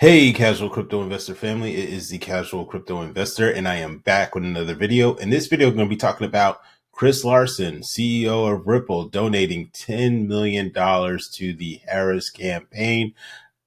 Hey, casual crypto investor family. It is the casual crypto investor, and I am back with another video. In this video, I'm going to be talking about Chris Larsen, CEO of Ripple, donating $10 million to the Harris campaign.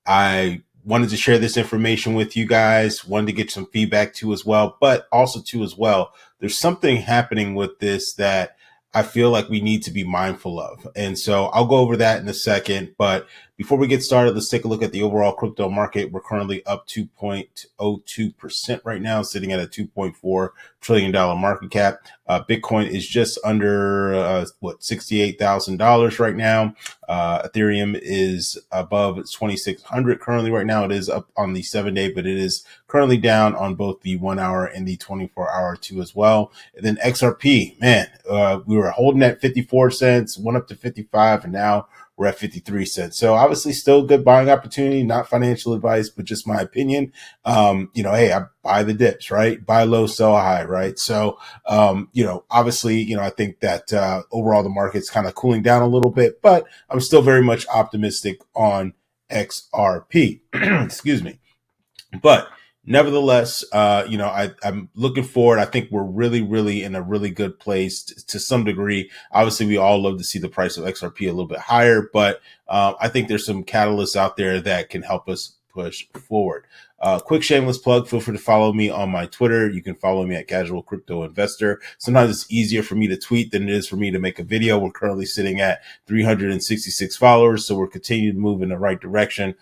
I wanted to share this information with you guys, wanted to get some feedback too as well, but also too as well, there's something happening with this that I feel like we need to be mindful of. And so I'll go over that in a second. But before we get started, let's take a look at the overall crypto market. We're currently up 2.02% right now, sitting at a $2.4 trillion market cap. Bitcoin is just under, $68,000 right now. Ethereum is above 2,600 currently right now. It is up on the 7-day, but it is currently down on both the 1 hour and the 24-hour too as well. And then XRP, man, we were holding at 54 cents, went up to 55, and now we're at 53 cents. So obviously still good buying opportunity, not financial advice, but just my opinion. Hey, I buy the dips, right? Buy low, sell high, right? So, obviously, I think that overall the market's kind of cooling down a little bit, but I'm still very much optimistic on XRP. Excuse me. But nevertheless, I'm looking forward. I think we're really, really in a really good place to some degree. Obviously, we all love to see the price of XRP a little bit higher, but I think there's some catalysts out there that can help us push forward. Quick shameless plug. Feel free to follow me on my Twitter. You can follow me at Casual Crypto Investor. Sometimes it's easier for me to tweet than it is for me to make a video. We're currently sitting at 366 followers, so we're continuing to move in the right direction.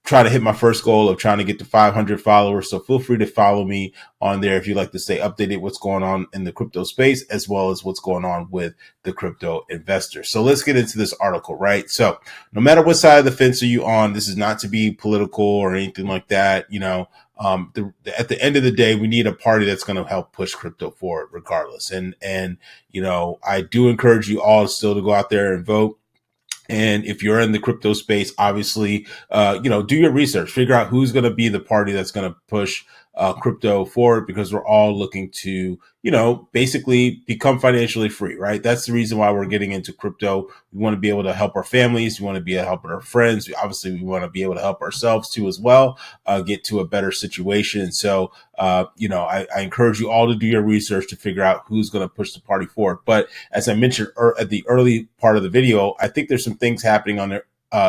Try to hit my first goal of trying to get to 500 followers. So feel free to follow me on there if you'd like to stay updated what's going on in the crypto space, as well as what's going on with the crypto investor. So let's get into this article, right? So no matter what side of the fence are you on, this is not to be political or anything like that. At the end of the day, we need a party that's going to help push crypto forward regardless. And I do encourage you all still to go out there and vote. And if you're in the crypto space, obviously, do your research, figure out who's going to be the party that's going to push crypto forward, because we're all looking to, basically become financially free, right? That's the reason why we're getting into crypto. We want to be able to help our families. We want to be able to help our friends. We want to be able to help ourselves too as well, get to a better situation. So, I encourage you all to do your research to figure out who's going to push the party forward. But as I mentioned at the early part of the video, I think there's some things happening on there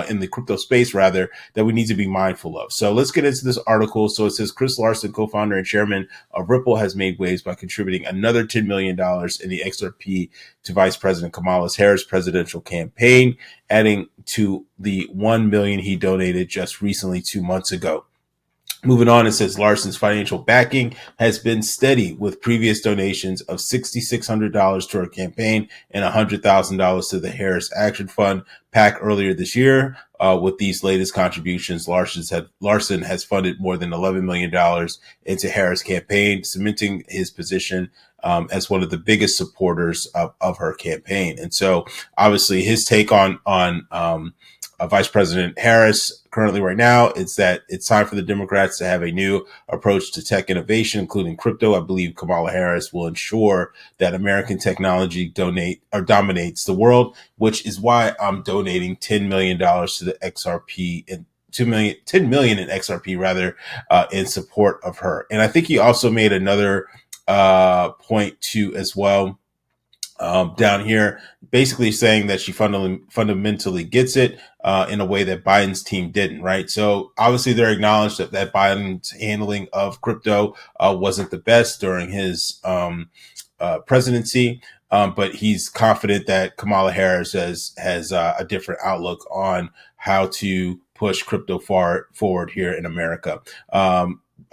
in the crypto space, rather, that we need to be mindful of. So let's get into this article. So it says Chris Larsen, co-founder and chairman of Ripple, has made waves by contributing another $10 million in the XRP to Vice President Kamala's Harris presidential campaign, adding to the $1 million he donated just recently 2 months ago. Moving on, it says Larsen's financial backing has been steady, with previous donations of $6,600 to her campaign and $100,000 to the Harris Action Fund PAC earlier this year. With these latest contributions, Larsen has funded more than $11 million into Harris' campaign, cementing his position as one of the biggest supporters of her campaign. And so, obviously, his take on Vice President Harris currently right now, it's that it's time for the Democrats to have a new approach to tech innovation, including crypto. I believe Kamala Harris will ensure that American technology dominates the world, which is why I'm donating $10 million to the XRP and $10 million in XRP rather, in support of her. And I think he also made another point too as well. Down here, basically saying that she fundamentally gets it in a way that Biden's team didn't, right? So obviously they're acknowledged that Biden's handling of crypto wasn't the best during his presidency, but he's confident that Kamala Harris has a different outlook on how to push crypto forward here in America.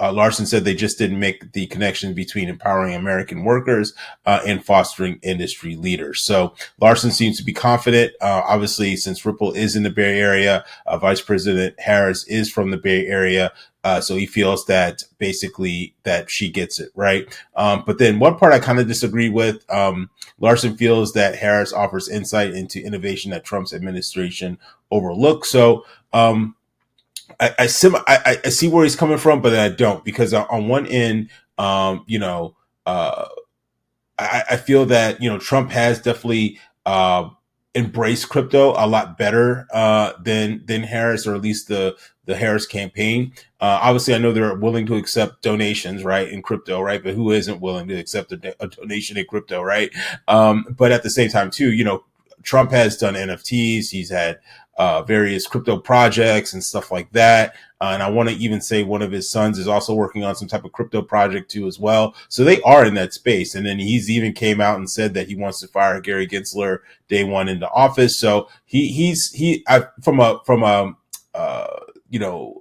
Larsen said they just didn't make the connection between empowering American workers and fostering industry leaders. So Larsen seems to be confident. Obviously, since Ripple is in the Bay Area, Vice President Harris is from the Bay Area. So he feels that basically that she gets it, right? But then one part I kind of disagree with. Larsen feels that Harris offers insight into innovation that Trump's administration overlooked. So, I see where he's coming from, but I don't, because on one end, I feel that, Trump has definitely embrace crypto a lot better than Harris, or at least the Harris campaign. Obviously, I know they're willing to accept donations, right, in crypto, right? But who isn't willing to accept a donation in crypto, right? But at the same time, too, Trump has done NFTs. He's had various crypto projects and stuff like that. And I want to even say one of his sons is also working on some type of crypto project too, as well. So they are in that space. And then he's even came out and said that he wants to fire Gary Gensler day one into office. So from a you know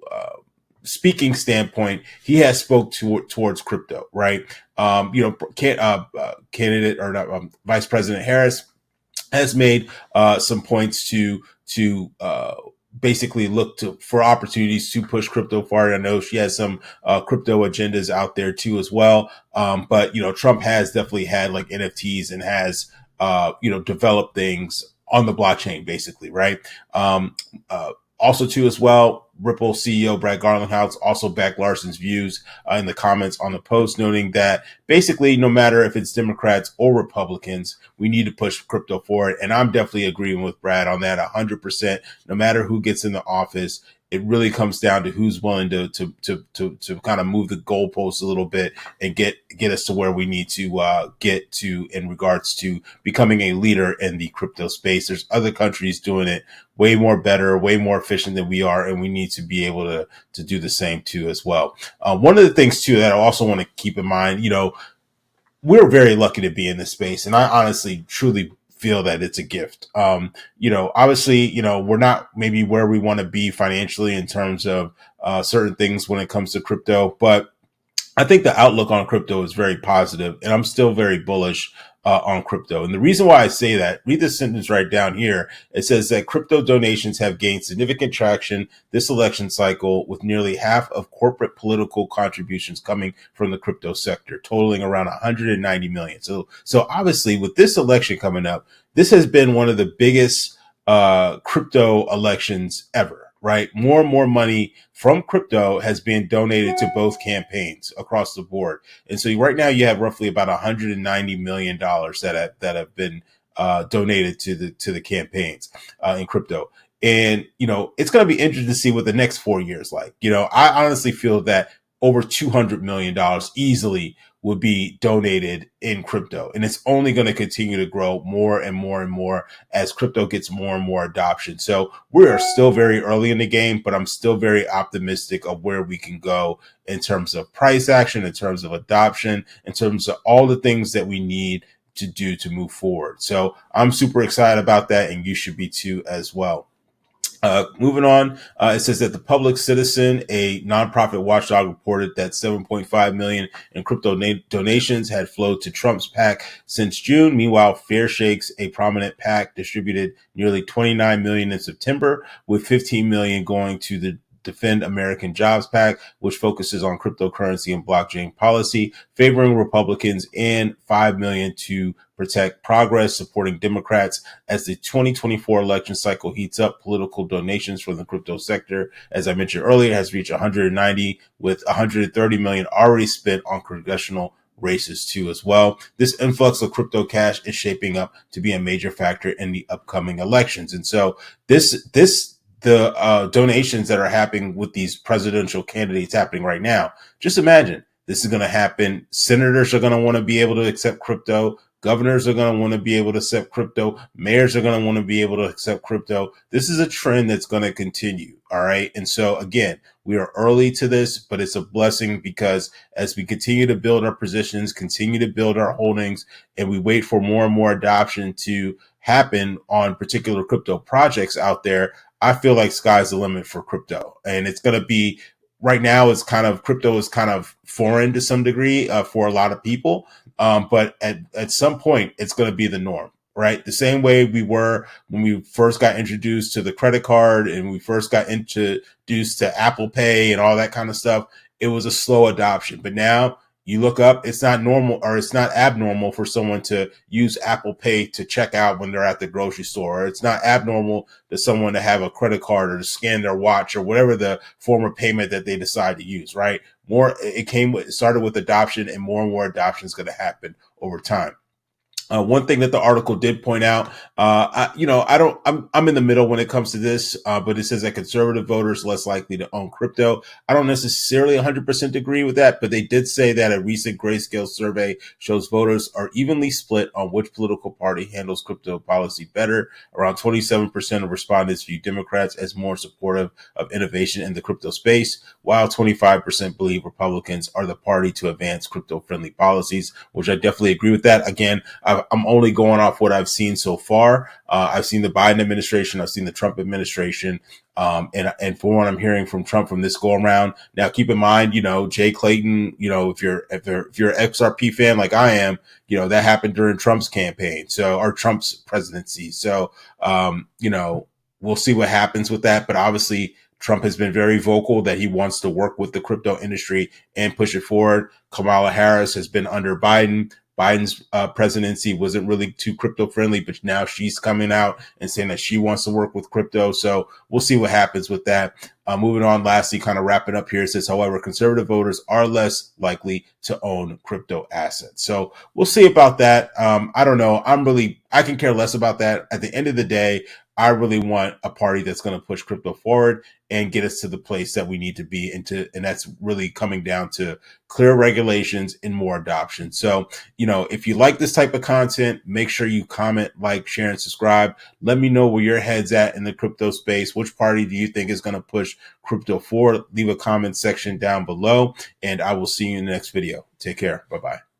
speaking standpoint, he has spoke towards crypto, right? Candidate or not, Vice President Harris has made some points to basically look for opportunities to push crypto forward. I know she has some crypto agendas out there too as well. But Trump has definitely had like NFTs and has developed things on the blockchain, basically, right? Also too as well, Ripple CEO Brad Garlinghouse also backed Larsen's views in the comments on the post, noting that basically no matter if it's Democrats or Republicans, we need to push crypto forward. And I'm definitely agreeing with Brad on that 100%. No matter who gets in the office, it really comes down to who's willing to kind of move the goalposts a little bit and get us to where we need to get to in regards to becoming a leader in the crypto space. There's other countries doing it way more better, way more efficient than we are, and we need to be able to do the same too as well. One of the things too that I also want to keep in mind, we're very lucky to be in this space, and I honestly, truly feel that it's a gift. Obviously, we're not maybe where we want to be financially in terms of certain things when it comes to crypto, but I think the outlook on crypto is very positive, and I'm still very bullish on crypto. And the reason why I say that, read this sentence right down here. It says that crypto donations have gained significant traction this election cycle, with nearly half of corporate political contributions coming from the crypto sector, totaling around 190 million. So obviously, with this election coming up, this has been one of the biggest crypto elections ever. Right, more and more money from crypto has been donated to both campaigns across the board, and so right now you have roughly about $190 million that have been donated to the campaigns in crypto. And it's going to be interesting to see what the next 4 years like. I honestly feel that over $200 million easily would be donated in crypto, and it's only going to continue to grow more and more and more as crypto gets more and more adoption. So we are still very early in the game, but I'm still very optimistic of where we can go in terms of price action, in terms of adoption, in terms of all the things that we need to do to move forward. So I'm super excited about that, and you should be too as well. Moving on, it says that the Public Citizen, a nonprofit watchdog, reported that 7.5 million in crypto donations had flowed to Trump's PAC since June. Meanwhile, Fair Shakes, a prominent PAC, distributed nearly 29 million in September, with 15 million going to the Defend American Jobs PAC, which focuses on cryptocurrency and blockchain policy, favoring Republicans, and 5 million to Protect Progress, supporting Democrats. As the 2024 election cycle heats up, political donations from the crypto sector, as I mentioned earlier, has reached 190, with 130 million already spent on congressional races too as well. This influx of crypto cash is shaping up to be a major factor in the upcoming elections. And so the donations that are happening with these presidential candidates happening right now, just imagine this is going to happen. Senators are going to want to be able to accept crypto. Governors are going to want to be able to accept crypto. Mayors are going to want to be able to accept crypto. This is a trend that's going to continue. All right. And so again, we are early to this, but it's a blessing, because as we continue to build our positions, continue to build our holdings, and we wait for more and more adoption to happen on particular crypto projects out there, I feel like sky's the limit for crypto. And it's going to be, right now, crypto is kind of foreign to some degree for a lot of people. But at some point, it's going to be the norm, right? The same way we were when we first got introduced to the credit card and we first got introduced to Apple Pay and all that kind of stuff. It was a slow adoption, but now you look up, it's not normal, or it's not abnormal for someone to use Apple Pay to check out when they're at the grocery store. Or it's not abnormal to someone to have a credit card or to scan their watch or whatever the form of payment that they decide to use, right? It started with adoption, and more adoption is going to happen over time. One thing that the article did point out, I'm in the middle when it comes to this, but it says that conservative voters less likely to own crypto. I don't necessarily 100% agree with that, but they did say that a recent Grayscale survey shows voters are evenly split on which political party handles crypto policy better. Around 27% of respondents view Democrats as more supportive of innovation in the crypto space, while 25% believe Republicans are the party to advance crypto-friendly policies, which I definitely agree with that. Again, I'm only going off what I've seen so far. I've seen the Biden administration. I've seen the Trump administration. And for what I'm hearing from Trump from this go around, now keep in mind, Jay Clayton, if you're an XRP fan like I am, that happened during Trump's campaign. So, or Trump's presidency. So, we'll see what happens with that. But obviously, Trump has been very vocal that he wants to work with the crypto industry and push it forward. Kamala Harris has been under Biden. Biden's presidency wasn't really too crypto friendly, but now she's coming out and saying that she wants to work with crypto. So we'll see what happens with that. Moving on, lastly, kind of wrapping up here, it says, however, conservative voters are less likely to own crypto assets. So we'll see about that. I don't know. I can care less about that. At the end of the day, I really want a party that's going to push crypto forward and get us to the place that we need to be and that's really coming down to clear regulations and more adoption. So, if you like this type of content, make sure you comment, like, share, and subscribe. Let me know where your head's at in the crypto space. Which party do you think is going to push crypto forward? Leave a comment section down below, and I will see you in the next video. Take care. Bye-bye.